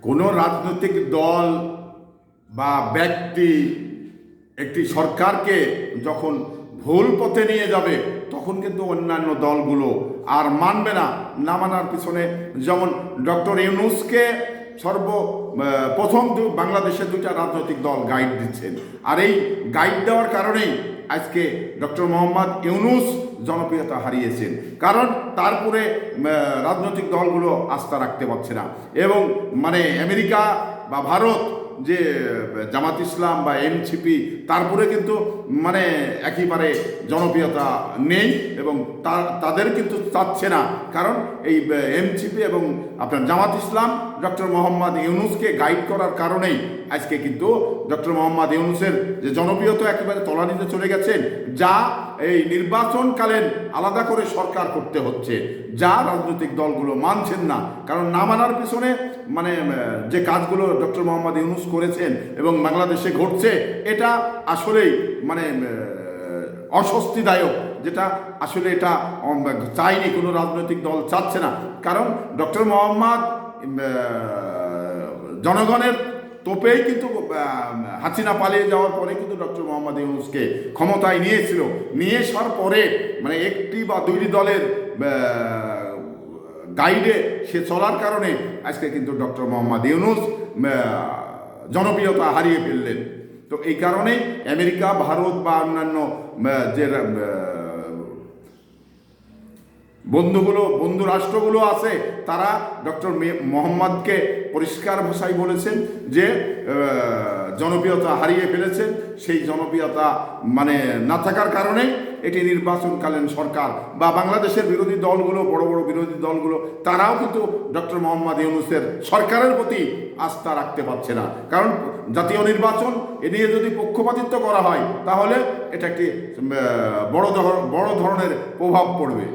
কোনো রাজনৈতিক দল বা ব্যক্তি একটি সরকারকে যখন ভুল পথে নিয়ে যাবে তখন কিন্তু অন্যান্য দলগুলো আর মানবে না। না মানার পিছনে যেমন ডক্টর ইউনূসকে প্রথম বাংলাদেশে দুইটা রাজনৈতিক দল গাইড দিচ্ছেন, আর এই গাইড দেওয়ার কারণেই আজকে ডক্টর মোহাম্মদ ইউনূস জনপ্রিয়তা হারিয়েছেন, কারণ তারপরে রাজনৈতিক দলগুলো আস্থা রাখতে পারছে না। এবং মানে আমেরিকা বা ভারত যে জামাত ইসলাম বা এনসিপি, তারপরে কিন্তু মানে একেবারে জনপ্রিয়তা নেই এবং তাদের কিন্তু চাচ্ছে না, কারণ এই এনসিপি এবং আপনার জামাত ইসলাম ডক্টর মোহাম্মদ ইউনূসকে গাইড করার কারণেই আজকে কিন্তু ডক্টর মোহাম্মদ ইউনূসের যে জনপ্রিয়তা একেবারে তলানিতে চলে গেছেন, যা এই নির্বাচনকালীন আলাদা করে সরকার করতে হচ্ছে, যা রাজনৈতিক দলগুলো মানছেন না। কারণ না মানার পিছনে মানে যে কাজগুলো ডক্টর মোহাম্মদ ইউনূস করেছেন এবং বাংলাদেশে ঘটছে, এটা আসলেই মানে অস্বস্তিদায়ক, যেটা আসলে এটা চাইনি, কোনো রাজনৈতিক দল চাচ্ছে না। কারণ ডক্টর মোহাম্মদ জনগণের তোপেই কিন্তু হাসিনা পালিয়ে যাওয়ার পরে কিন্তু ডক্টর মোহাম্মদ ইউনূসকে ক্ষমতায় নিয়েছিল, নিয়ে আসার পরে মানে একটি বা দুইটি দলের গাইডে সে চলার কারণে আজকে কিন্তু ডক্টর মোহাম্মদ ইউনূস জনপ্রিয়তা হারিয়ে ফেললেন। তো এই কারণেই আমেরিকা, ভারত বা অন্যান্য যে বন্ধু রাষ্ট্রগুলো আছে, তারা ডক্টর মোহাম্মদকে পরিষ্কার ভাষায় বলেছেন যে জনপ্রিয়তা হারিয়ে ফেলেছেন। সেই জনপ্রিয়তা মানে না থাকার কারণে এটি নির্বাচনকালীন সরকার বা বাংলাদেশের বিরোধী দলগুলো, বড় বড় বিরোধী দলগুলো, তারাও কিন্তু ডক্টর মোহাম্মদ ইউনূসের সরকারের প্রতি আস্থা রাখতে পারছে না। কারণ জাতীয় নির্বাচন এ নিয়ে যদি পক্ষপাতিত্ব করা হয়, তাহলে এটা একটি বড় ধরনের প্রভাব পড়বে।